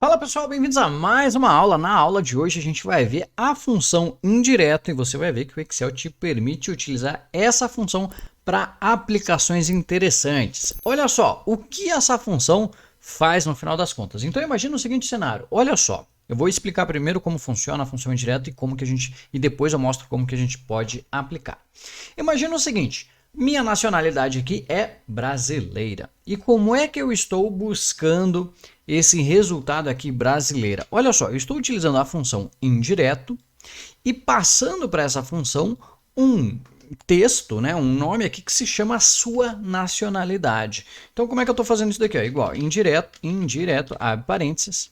Fala pessoal, bem-vindos a mais uma aula. Na aula de hoje a gente vai ver a função indireto e você vai ver que o Excel te permite utilizar essa função para aplicações interessantes. Olha só, o que essa função faz no final das contas. Então imagina o seguinte cenário, olha só, eu vou explicar primeiro como funciona a função indireto e depois eu mostro como que a gente pode aplicar. Imagina o seguinte, minha nacionalidade aqui é brasileira. E como é que eu estou buscando esse resultado aqui brasileira? Olha só, eu estou utilizando a função indireto e passando para essa função um texto, né, um nome aqui que se chama sua nacionalidade. Então como é que eu estou fazendo isso daqui? Igual, indireto, abre parênteses,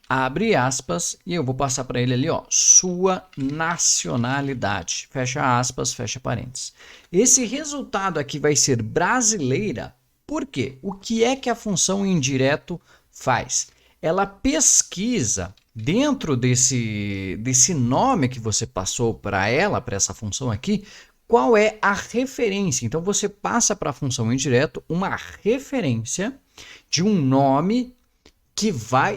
abre aspas e eu vou passar para ele ali, ó, sua nacionalidade, fecha aspas, fecha parênteses. Esse resultado aqui vai ser brasileira, por quê? O que é que a função indireto faz? Ela pesquisa dentro desse nome que você passou para ela, para essa função aqui, qual é a referência. Então você passa para a função indireto uma referência de um nome que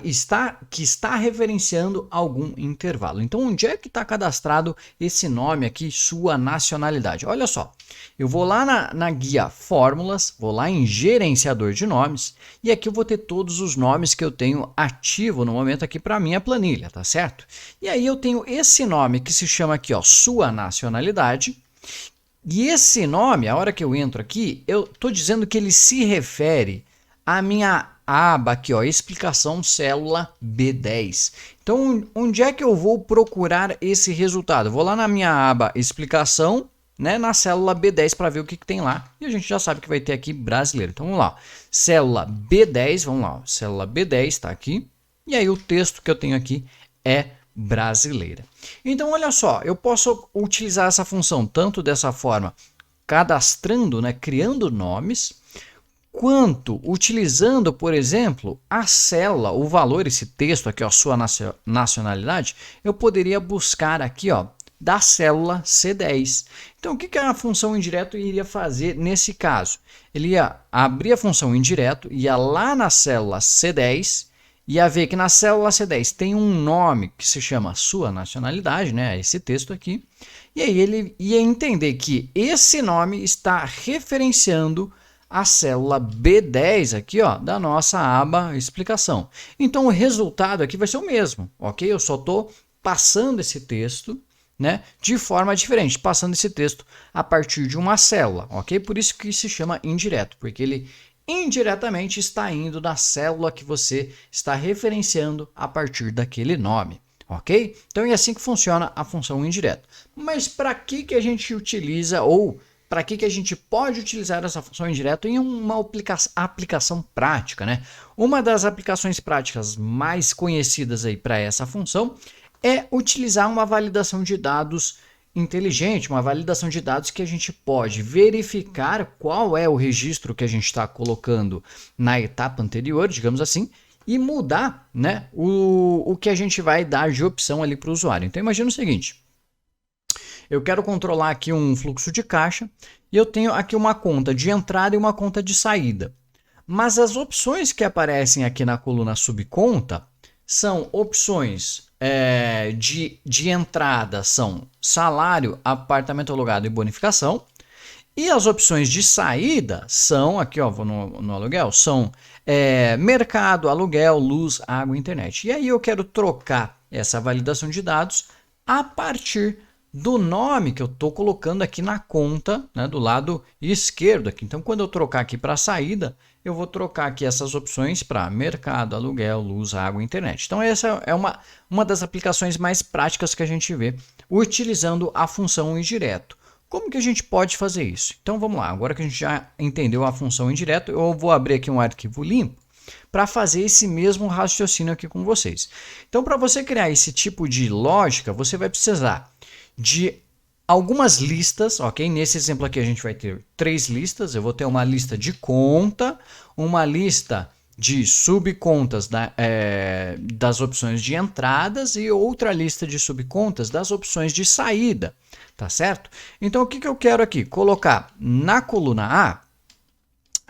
está referenciando algum intervalo. Então, onde é que está cadastrado esse nome aqui, sua nacionalidade? Olha só, eu vou lá na guia Fórmulas, vou lá em Gerenciador de Nomes, e aqui eu vou ter todos os nomes que eu tenho ativo no momento aqui para minha planilha, tá certo? E aí eu tenho esse nome que se chama aqui, ó, sua nacionalidade, e esse nome, a hora que eu entro aqui, eu estou dizendo que ele se refere à minha aba aqui, ó, explicação célula B10. Então, onde é que eu vou procurar esse resultado? Eu vou lá na minha aba explicação, né, na célula B10 para ver o que tem lá. E a gente já sabe que vai ter aqui brasileiro. Então, vamos lá. Célula B10, vamos lá. Ó, célula B10 está aqui. E aí o texto que eu tenho aqui é brasileira. Então, olha só, eu posso utilizar essa função tanto dessa forma, cadastrando, né, criando nomes, quanto utilizando, por exemplo, a célula, o valor, esse texto aqui, ó, sua nacionalidade, eu poderia buscar aqui, ó, da célula C10. Então, o que a função indireto iria fazer nesse caso? Ele ia abrir a função indireto, ia lá na célula C10, ia ver que na célula C10 tem um nome que se chama sua nacionalidade, né, esse texto aqui, e aí ele ia entender que esse nome está referenciando a célula B10 aqui, ó, da nossa aba explicação. Então o resultado aqui vai ser o mesmo, ok? Eu só estou passando esse texto, né, de forma diferente, passando esse texto a partir de uma célula, ok? Por isso que se chama indireto, porque ele indiretamente está indo na célula que você está referenciando a partir daquele nome. Ok? Então é assim que funciona a função indireto. Mas para que a gente utiliza ou para que a gente pode utilizar essa função indireta em uma aplicação prática, né? Uma das aplicações práticas mais conhecidas aí para essa função é utilizar uma validação de dados inteligente, uma validação de dados que a gente pode verificar qual é o registro que a gente está colocando na etapa anterior, digamos assim, e mudar, né, o que a gente vai dar de opção ali para o usuário. Então imagina o seguinte, eu quero controlar aqui um fluxo de caixa e eu tenho aqui uma conta de entrada e uma conta de saída. Mas as opções que aparecem aqui na coluna subconta são opções de entrada, são salário, apartamento alugado e bonificação. E as opções de saída são, aqui ó, vou no aluguel, são mercado, aluguel, luz, água e internet. E aí eu quero trocar essa validação de dados a partir do nome que eu estou colocando aqui na conta, né, do lado esquerdo aqui. Então, quando eu trocar aqui para saída, eu vou trocar aqui essas opções para mercado, aluguel, luz, água e internet. Então, essa é uma das aplicações mais práticas que a gente vê utilizando a função indireto. Como que a gente pode fazer isso? Então, vamos lá. Agora que a gente já entendeu a função indireto, eu vou abrir aqui um arquivo limpo para fazer esse mesmo raciocínio aqui com vocês. Então, para você criar esse tipo de lógica, você vai precisar de algumas listas, ok? Nesse exemplo aqui a gente vai ter 3 listas. Eu vou ter uma lista de conta, uma lista de subcontas das opções de entradas e outra lista de subcontas das opções de saída, tá certo? Então o que eu quero aqui? Colocar na coluna A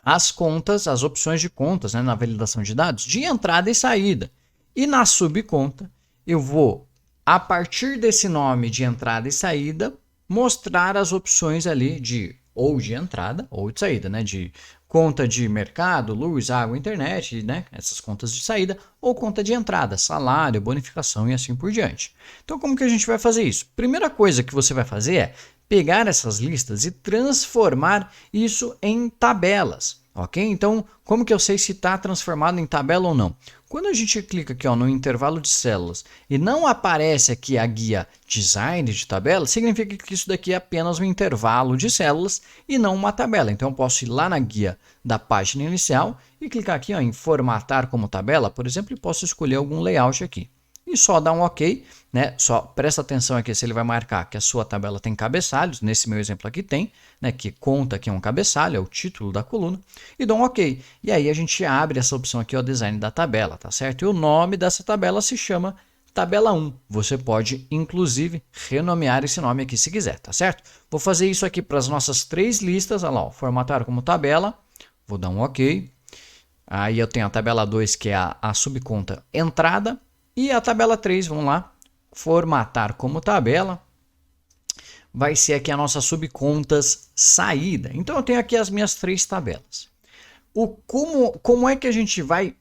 as contas, as opções de contas, né, na validação de dados de entrada e saída. E na subconta, eu vou, a partir desse nome de entrada e saída, mostrar as opções ali de ou de entrada ou de saída, né? De conta de mercado, luz, água, internet, né? Essas contas de saída, ou conta de entrada, salário, bonificação e assim por diante. Então, como que a gente vai fazer isso? Primeira coisa que você vai fazer é pegar essas listas e transformar isso em tabelas, ok? Então, como que eu sei se está transformado em tabela ou não? Quando a gente clica aqui ó, no intervalo de células e não aparece aqui a guia design de tabela, significa que isso daqui é apenas um intervalo de células e não uma tabela. Então, eu posso ir lá na guia da página inicial e clicar aqui ó, em formatar como tabela, por exemplo, e posso escolher algum layout aqui. E só dá um OK, né? Só presta atenção aqui se ele vai marcar que a sua tabela tem cabeçalhos, nesse meu exemplo aqui tem, né? Que conta que é um cabeçalho, é o título da coluna, e dá um OK. E aí a gente abre essa opção aqui, o design da tabela, tá certo? E o nome dessa tabela se chama tabela 1. Você pode, inclusive, renomear esse nome aqui se quiser, tá certo? Vou fazer isso aqui para as nossas 3 listas, olha lá, ó, formatar como tabela, vou dar um OK. Aí eu tenho a tabela 2, que é a subconta entrada, e a tabela 3, vamos lá, formatar como tabela, vai ser aqui a nossa subcontas saída. Então eu tenho aqui as minhas 3 tabelas. Como é que a gente vai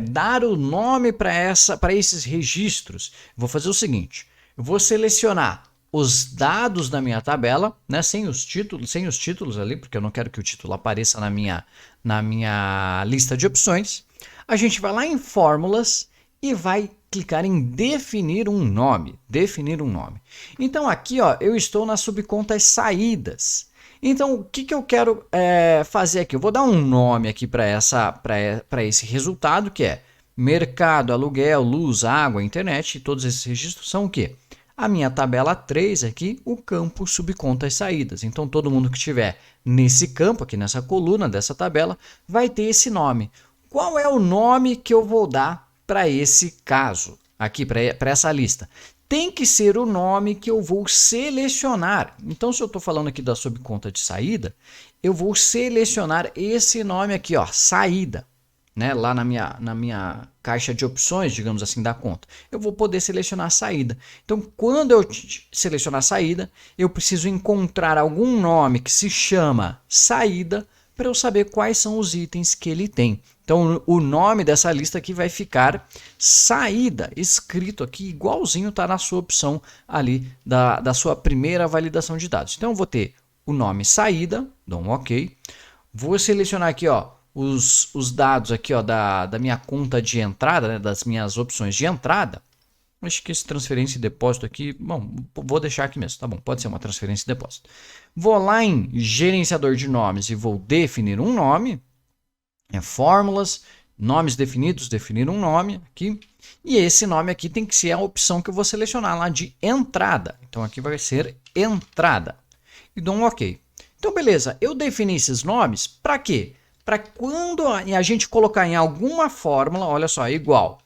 dar o nome para esses registros? Vou fazer o seguinte, eu vou selecionar os dados da minha tabela, né, sem os títulos ali, porque eu não quero que o título apareça na minha lista de opções. A gente vai lá em fórmulas e vai clicar em definir um nome. Então aqui ó, eu estou nas subcontas saídas. Então o que eu quero fazer aqui? Eu vou dar um nome aqui para esse resultado, que é mercado, aluguel, luz, água, internet. E todos esses registros são o quê? A minha tabela 3 aqui, o campo subcontas saídas. Então todo mundo que estiver nesse campo, aqui nessa coluna dessa tabela, vai ter esse nome. Qual é o nome que eu vou dar para esse caso, aqui para essa lista? Tem que ser o nome que eu vou selecionar. Então, se eu estou falando aqui da subconta de saída, eu vou selecionar esse nome aqui, ó, saída, né? Lá na minha caixa de opções, digamos assim, da conta, eu vou poder selecionar saída. Então, quando eu selecionar saída, eu preciso encontrar algum nome que se chama saída para eu saber quais são os itens que ele tem. Então, o nome dessa lista aqui vai ficar saída, escrito aqui, igualzinho está na sua opção ali da sua primeira validação de dados. Então, eu vou ter o nome saída, dou um OK. Vou selecionar aqui ó, os dados aqui ó, da minha conta de entrada, né, das minhas opções de entrada. Acho que esse transferência e depósito aqui, bom, vou deixar aqui mesmo, tá bom, pode ser uma transferência e depósito. Vou lá em gerenciador de nomes e vou definir um nome, fórmulas, nomes definidos, definir um nome aqui, e esse nome aqui tem que ser a opção que eu vou selecionar lá de entrada. Então aqui vai ser entrada e dou um OK. Então beleza, eu defini esses nomes para quê? Para quando a gente colocar em alguma fórmula, olha só, igual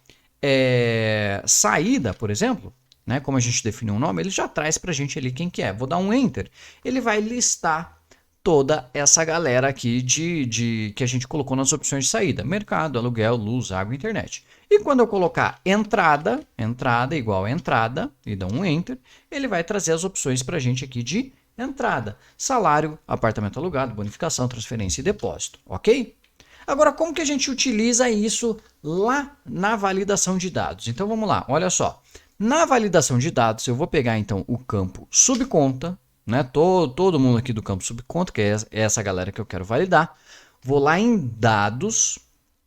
saída, por exemplo, né, como a gente definiu um nome, ele já traz para a gente ali quem que é. Vou dar um Enter, ele vai listar toda essa galera aqui que a gente colocou nas opções de saída. Mercado, aluguel, luz, água, internet. E quando eu colocar entrada igual entrada, e dar um Enter, ele vai trazer as opções para a gente aqui de entrada. Salário, apartamento alugado, bonificação, transferência e depósito, ok? Agora, como que a gente utiliza isso lá na validação de dados? Então, vamos lá, olha só. Na validação de dados, eu vou pegar, então, o campo subconta, né? Todo mundo aqui do campo subconta, que é essa galera que eu quero validar. Vou lá em dados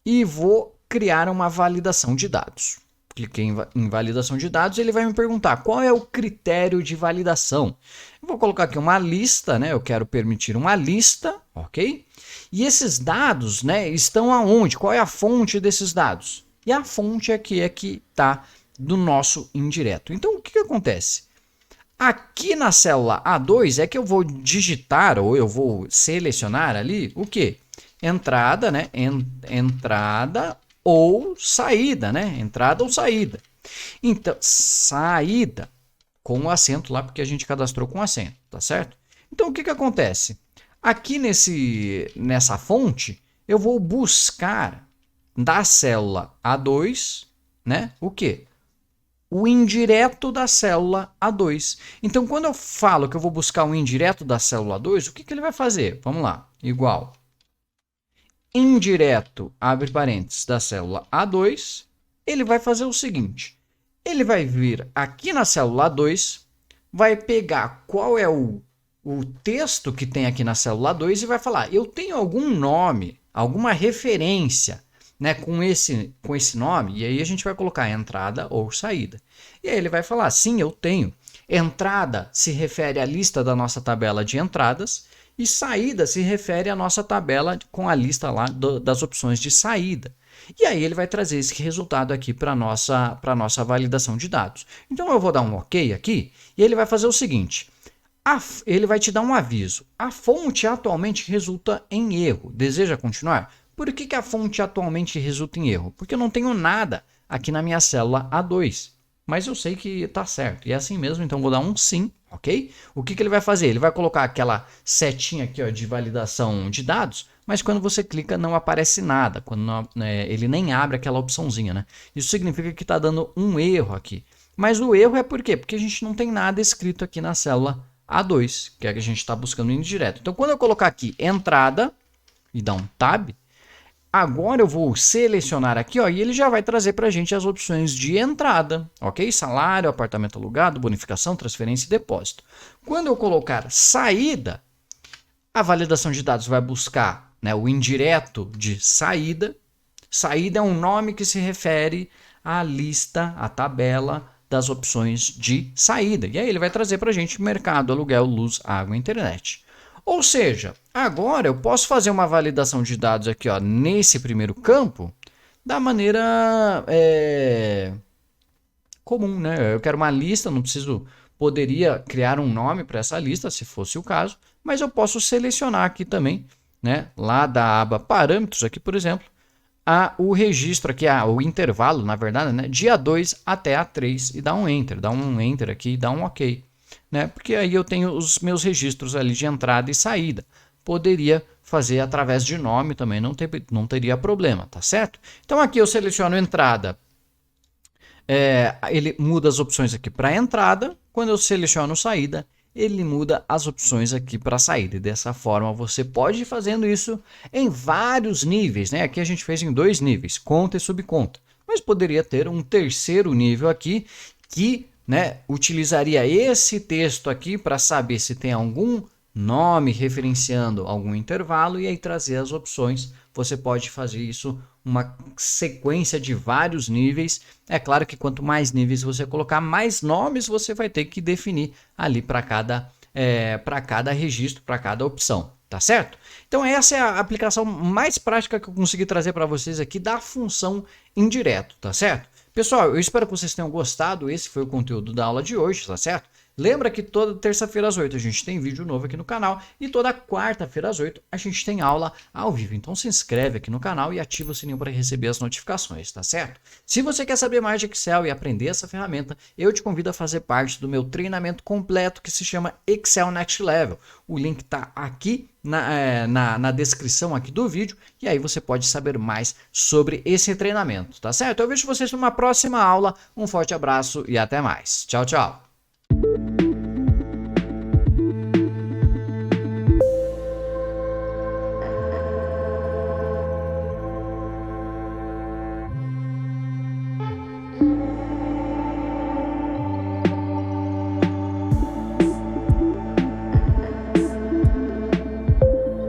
e vou criar uma validação de dados. Cliquei em validação de dados e ele vai me perguntar qual é o critério de validação. Eu vou colocar aqui uma lista, né? Eu quero permitir uma lista, ok? E esses dados, né, estão aonde? Qual é a fonte desses dados? E a fonte aqui é que está do nosso indireto. Então, o que acontece? Aqui na célula A2 é que eu vou digitar ou eu vou selecionar ali o quê? Entrada, né? Entrada ou saída, né? Entrada ou saída. Então, saída com o acento lá, porque a gente cadastrou com acento, tá certo? Então, o que acontece? Aqui nessa fonte, eu vou buscar da célula A2 né, o quê? O indireto da célula A2. Então, quando eu falo que eu vou buscar o indireto da célula A2, o que ele vai fazer? Vamos lá, igual indireto, abre parênteses, da célula A2, ele vai fazer o seguinte, ele vai vir aqui na célula A2, vai pegar qual é o texto que tem aqui na célula 2 e vai falar, eu tenho algum nome, alguma referência, né, com esse nome, e aí a gente vai colocar entrada ou saída. E aí ele vai falar, sim, eu tenho. Entrada se refere à lista da nossa tabela de entradas e saída se refere à nossa tabela com a lista lá das opções de saída. E aí ele vai trazer esse resultado aqui para a nossa validação de dados. Então eu vou dar um OK aqui e ele vai fazer o seguinte, ele vai te dar um aviso. A fonte atualmente resulta em erro. Deseja continuar? Por que a fonte atualmente resulta em erro? Porque eu não tenho nada aqui na minha célula A2. Mas eu sei que está certo. E é assim mesmo, então vou dar um sim, ok? O que ele vai fazer? Ele vai colocar aquela setinha aqui ó, de validação de dados, mas quando você clica não aparece nada. Quando não, ele nem abre aquela opçãozinha, né? Isso significa que está dando um erro aqui. Mas o erro é por quê? Porque a gente não tem nada escrito aqui na célula A2, que é a que a gente está buscando indireto. Então, quando eu colocar aqui entrada e dar um tab, agora eu vou selecionar aqui, ó, e ele já vai trazer para a gente as opções de entrada, ok? Salário, apartamento alugado, bonificação, transferência e depósito. Quando eu colocar saída, a validação de dados vai buscar, né, o indireto de saída. Saída é um nome que se refere à lista, à tabela das opções de saída. E aí ele vai trazer para a gente mercado, aluguel, luz, água e internet. Ou seja, agora eu posso fazer uma validação de dados aqui ó, nesse primeiro campo da maneira comum, né? Eu quero uma lista, não preciso, poderia criar um nome para essa lista, se fosse o caso, mas eu posso selecionar aqui também, né? Lá da aba parâmetros, aqui por exemplo, o registro aqui, o intervalo, na verdade, né? De A2 até A3 e dá um enter aqui e dá um OK. Né? Porque aí eu tenho os meus registros ali de entrada e saída. Poderia fazer através de nome também, não teria problema, tá certo? Então aqui eu seleciono entrada, ele muda as opções aqui para entrada. Quando eu seleciono saída, ele muda as opções aqui para saída. E dessa forma você pode ir fazendo isso em vários níveis, né? Aqui a gente fez em 2 níveis, conta e subconta. Mas poderia ter um terceiro nível aqui que, né, utilizaria esse texto aqui para saber se tem algum nome referenciando algum intervalo e aí trazer as opções. Você pode fazer isso uma sequência de vários níveis. É claro que quanto mais níveis você colocar, mais nomes você vai ter que definir ali para cada registro, para cada opção. Tá certo? Então essa é a aplicação mais prática que eu consegui trazer para vocês aqui da função indireto, tá certo? Pessoal, eu espero que vocês tenham gostado. Esse foi o conteúdo da aula de hoje, tá certo? Lembra que toda terça-feira às 8 a gente tem vídeo novo aqui no canal e toda quarta-feira às 8 a gente tem aula ao vivo. Então se inscreve aqui no canal e ativa o sininho para receber as notificações, tá certo? Se você quer saber mais de Excel e aprender essa ferramenta, eu te convido a fazer parte do meu treinamento completo que se chama Excel Next Level. O link está aqui na descrição aqui do vídeo e aí você pode saber mais sobre esse treinamento, tá certo? Eu vejo vocês numa próxima aula. Um forte abraço e até mais. Tchau, tchau.